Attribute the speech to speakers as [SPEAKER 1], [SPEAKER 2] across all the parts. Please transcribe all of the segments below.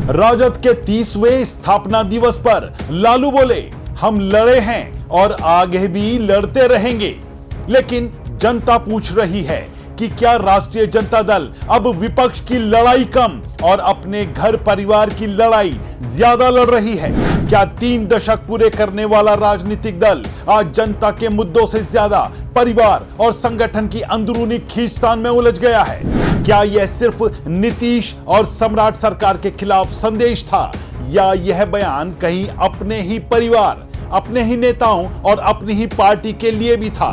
[SPEAKER 1] राजद के 30वें स्थापना दिवस पर लालू बोले, हम लड़े हैं और आगे भी लड़ते रहेंगे। लेकिन जनता पूछ रही है कि क्या राष्ट्रीय जनता दल अब विपक्ष की लड़ाई कम और अपने घर परिवार की लड़ाई ज्यादा लड़ रही है? क्या 3 दशक पूरे करने वाला राजनीतिक दल आज जनता के मुद्दों से ज्यादा परिवार और संगठन की अंदरूनी खींचतान में उलझ गया है? क्या यह सिर्फ नीतीश और सम्राट सरकार के खिलाफ संदेश था, या यह बयान कहीं अपने ही परिवार, अपने ही नेताओं और अपनी ही पार्टी के लिए भी था?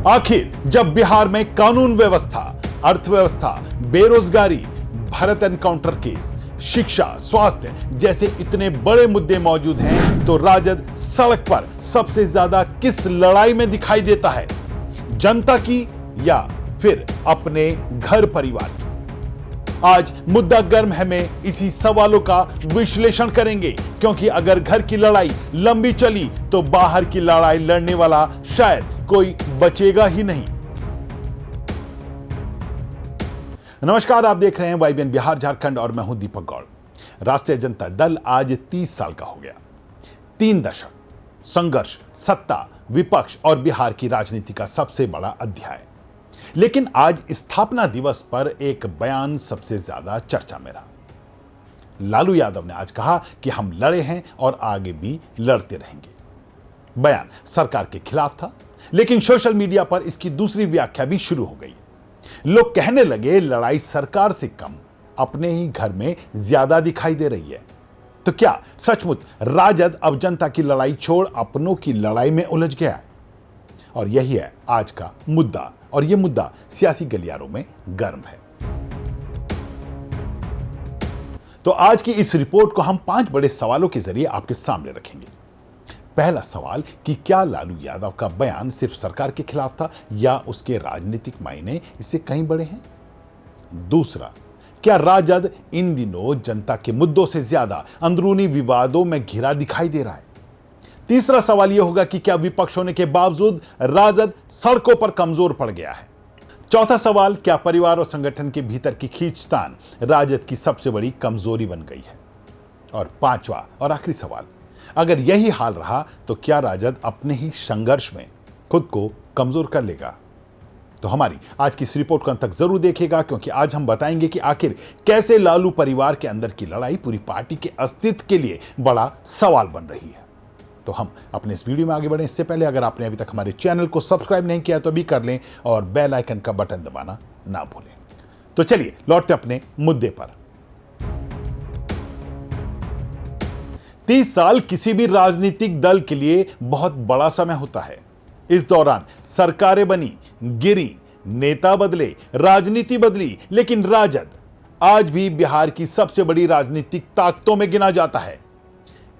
[SPEAKER 1] आखिर जब बिहार में कानून व्यवस्था, अर्थव्यवस्था, बेरोजगारी, भारत एनकाउंटर केस, शिक्षा, स्वास्थ्य जैसे इतने बड़े मुद्दे मौजूद हैं, तो राजद सड़क पर सबसे ज्यादा किस लड़ाई में दिखाई देता है? जनता की या फिर अपने घर परिवार की? आज मुद्दा गर्म है में इसी सवालों का विश्लेषण करेंगे, क्योंकि अगर घर की लड़ाई लंबी चली तो बाहर की लड़ाई लड़ने वाला शायद कोई बचेगा ही नहीं। नमस्कार, आप देख रहे हैं वाईबीएन बिहार झारखंड और मैं हूं दीपक गौड़। राष्ट्रीय जनता दल आज 30 साल का हो गया। 3 दशक संघर्ष, सत्ता, विपक्ष और बिहार की राजनीति का सबसे बड़ा अध्याय। लेकिन आज स्थापना दिवस पर एक बयान सबसे ज्यादा चर्चा में रहा। लालू यादव ने आज कहा कि हम लड़े हैं और आगे भी लड़ते रहेंगे। बयान सरकार के खिलाफ था, लेकिन सोशल मीडिया पर इसकी दूसरी व्याख्या भी शुरू हो गई। लोग कहने लगे लड़ाई सरकार से कम अपने ही घर में ज्यादा दिखाई दे रही है। तो क्या सचमुच राजद अब जनता की लड़ाई छोड़ अपनों की लड़ाई में उलझ गया है? और यही है आज का मुद्दा, और यह मुद्दा सियासी गलियारों में गर्म है। तो आज की इस रिपोर्ट को हम 5 बड़े सवालों के जरिए आपके सामने रखेंगे। पहला सवाल कि क्या लालू यादव का बयान सिर्फ सरकार के खिलाफ था, या उसके राजनीतिक मायने इससे कहीं बड़े हैं? दूसरा, क्या राजद इन दिनों जनता के मुद्दों से ज्यादा अंदरूनी विवादों में घिरा दिखाई दे रहा है? तीसरा सवाल यह होगा कि क्या विपक्ष होने के बावजूद राजद सड़कों पर कमजोर पड़ गया है? चौथा सवाल, क्या परिवार और संगठन के भीतर की खींचतान राजद की सबसे बड़ी कमजोरी बन गई है? और 5वां और आखिरी सवाल, अगर यही हाल रहा तो क्या राजद अपने ही संघर्ष में खुद को कमजोर कर लेगा? तो हमारी आज की इस रिपोर्ट को अंत तक जरूर देखिएगा, क्योंकि आज हम बताएंगे कि आखिर कैसे लालू परिवार के अंदर की लड़ाई पूरी पार्टी के अस्तित्व के लिए बड़ा सवाल बन रही है। तो हम अपने इस वीडियो में आगे बढ़ें इससे पहले अगर आपने अभी तक हमारे चैनल को सब्सक्राइब नहीं किया तो भी कर लें और बेल आइकन का बटन दबाना ना भूलें। तो चलिए लौटते अपने मुद्दे पर। 30 साल किसी भी राजनीतिक दल के लिए बहुत बड़ा समय होता है। इस दौरान सरकारें बनी, गिरी, नेता बदले, राजनीति बदली, लेकिन राजद आज भी बिहार की सबसे बड़ी राजनीतिक ताकतों में गिना जाता है।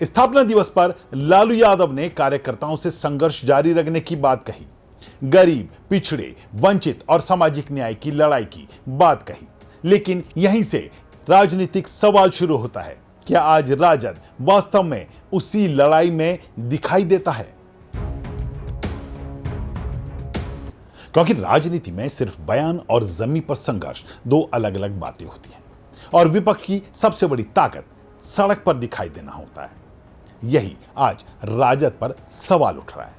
[SPEAKER 1] स्थापना दिवस पर लालू यादव ने कार्यकर्ताओं से संघर्ष जारी रखने की बात कही, गरीब, पिछड़े, वंचित और सामाजिक न्याय की लड़ाई की बात कही। लेकिन यहीं से राजनीतिक सवाल शुरू होता है, क्या आज राजद वास्तव में उसी लड़ाई में दिखाई देता है? क्योंकि राजनीति में सिर्फ बयान और जमीन पर संघर्ष 2 अलग अलग बातें होती हैं, और विपक्ष की सबसे बड़ी ताकत सड़क पर दिखाई देना होता है। यही आज राजद पर सवाल उठ रहा है।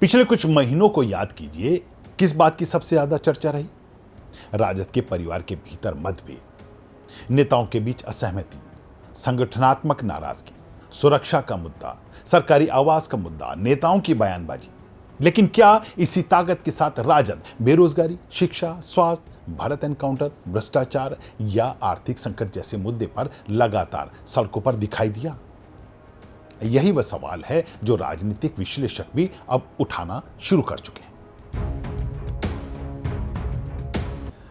[SPEAKER 1] पिछले कुछ महीनों को याद कीजिए, किस बात की सबसे ज्यादा चर्चा रही? राजद के परिवार के भीतर मतभेद, नेताओं के बीच असहमति, संगठनात्मक नाराजगी, सुरक्षा का मुद्दा, सरकारी आवास का मुद्दा, नेताओं की बयानबाजी। लेकिन क्या इसी ताकत के साथ राजद बेरोजगारी, शिक्षा, स्वास्थ्य, भारत एनकाउंटर, भ्रष्टाचार या आर्थिक संकट जैसे मुद्दे पर लगातार सड़कों पर दिखाई दिया? यही वह सवाल है जो राजनीतिक विश्लेषक भी अब उठाना शुरू कर चुके हैं।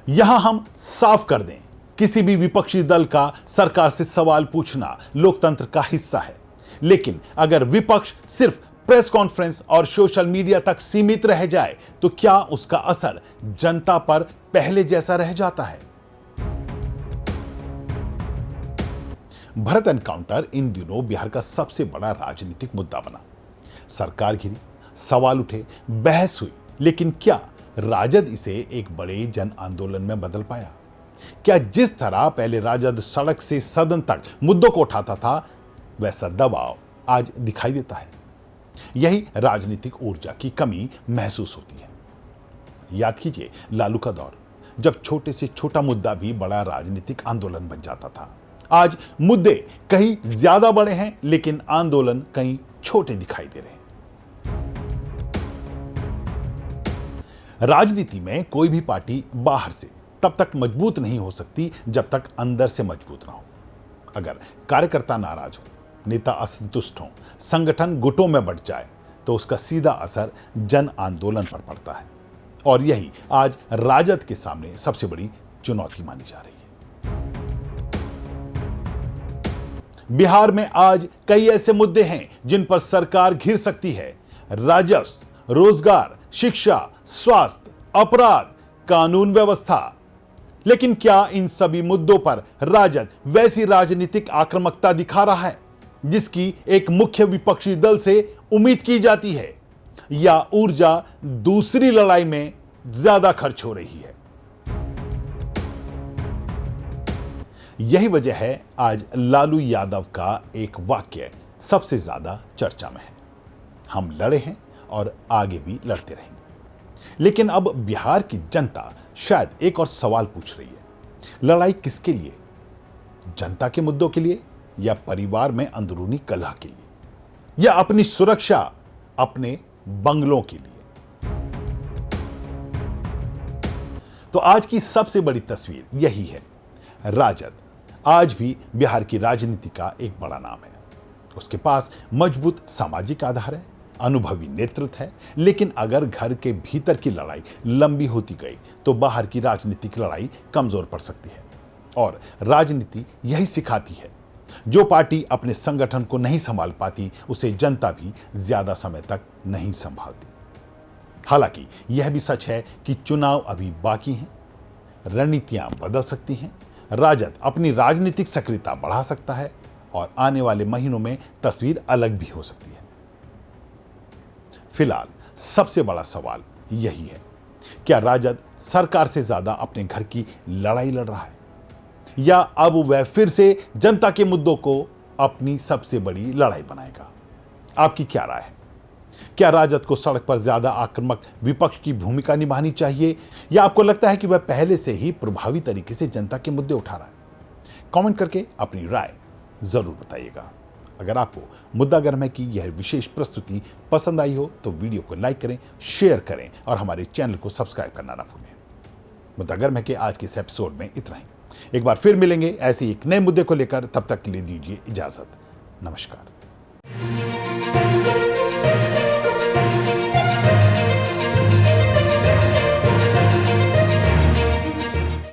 [SPEAKER 1] यहां हम साफ कर दें, किसी भी विपक्षी दल का सरकार से सवाल पूछना लोकतंत्र का हिस्सा है। लेकिन अगर विपक्ष सिर्फ प्रेस कॉन्फ्रेंस और सोशल मीडिया तक सीमित रह जाए तो क्या उसका असर जनता पर पहले जैसा रह जाता है? भारत एनकाउंटर इन दिनों बिहार का सबसे बड़ा राजनीतिक मुद्दा बना। सरकार घिरी, सवाल उठे, बहस हुई, लेकिन क्या राजद इसे एक बड़े जन आंदोलन में बदल पाया? क्या जिस तरह पहले राजद सड़क से सदन तक मुद्दों को उठाता था, वैसा दबाव आज दिखाई देता है? यही राजनीतिक ऊर्जा की कमी महसूस होती है। याद कीजिए लालू का दौर, जब छोटे से छोटा मुद्दा भी बड़ा राजनीतिक आंदोलन बन जाता था। आज मुद्दे कहीं ज्यादा बड़े हैं, लेकिन आंदोलन कहीं छोटे दिखाई दे रहे हैं। राजनीति में कोई भी पार्टी बाहर से तब तक मजबूत नहीं हो सकती जब तक अंदर से मजबूत ना हो। अगर कार्यकर्ता नाराज हो, नेता असंतुष्ट हो, संगठन गुटों में बंट जाए, तो उसका सीधा असर जन आंदोलन पर पड़ता है। और यही आज राजद के सामने सबसे बड़ी चुनौती मानी जा रही है। बिहार में आज कई ऐसे मुद्दे हैं जिन पर सरकार घिर सकती है। राजस्व, रोजगार, शिक्षा, स्वास्थ्य, अपराध, कानून व्यवस्था। लेकिन क्या इन सभी मुद्दों पर राजद वैसी राजनीतिक आक्रामकता दिखा रहा है जिसकी एक मुख्य विपक्षी दल से उम्मीद की जाती है, या ऊर्जा दूसरी लड़ाई में ज्यादा खर्च हो रही है? यही वजह है आज लालू यादव का एक वाक्य सबसे ज्यादा चर्चा में है। हम लड़े हैं और आगे भी लड़ते रहेंगे। लेकिन अब बिहार की जनता शायद एक और सवाल पूछ रही है। लड़ाई किसके लिए? जनता के मुद्दों के लिए, या परिवार में अंदरूनी कलह के लिए, या अपनी सुरक्षा, अपने बंगलों के लिए? तो आज की सबसे बड़ी तस्वीर यही है। राजद आज भी बिहार की राजनीति का एक बड़ा नाम है। उसके पास मजबूत सामाजिक आधार है, अनुभवी नेतृत्व है। लेकिन अगर घर के भीतर की लड़ाई लंबी होती गई तो बाहर की राजनीतिक लड़ाई कमजोर पड़ सकती है। और राजनीति यही सिखाती है, जो पार्टी अपने संगठन को नहीं संभाल पाती, उसे जनता भी ज्यादा समय तक नहीं संभालती। हालांकि यह भी सच है कि चुनाव अभी बाकी हैं, रणनीतियां बदल सकती हैं, राजद अपनी राजनीतिक सक्रियता बढ़ा सकता है और आने वाले महीनों में तस्वीर अलग भी हो सकती है। फिलहाल सबसे बड़ा सवाल यही है, क्या राजद सरकार से ज्यादा अपने घर की लड़ाई लड़ रहा है, या अब वह फिर से जनता के मुद्दों को अपनी सबसे बड़ी लड़ाई बनाएगा? आपकी क्या राय है? क्या राजद को सड़क पर ज्यादा आक्रामक विपक्ष की भूमिका निभानी चाहिए, या आपको लगता है कि वह पहले से ही प्रभावी तरीके से जनता के मुद्दे उठा रहा है? कमेंट करके अपनी राय जरूर बताइएगा। अगर आपको मुद्दा गर्म की यह विशेष प्रस्तुति पसंद आई हो तो वीडियो को लाइक करें, शेयर करें और हमारे चैनल को सब्सक्राइब करना ना भूलें। मुद्दा गर्म के आज के इस एपिसोड में इतना ही। एक बार फिर मिलेंगे ऐसे एक नए मुद्दे को लेकर। तब तक के लिए दीजिए इजाजत। नमस्कार।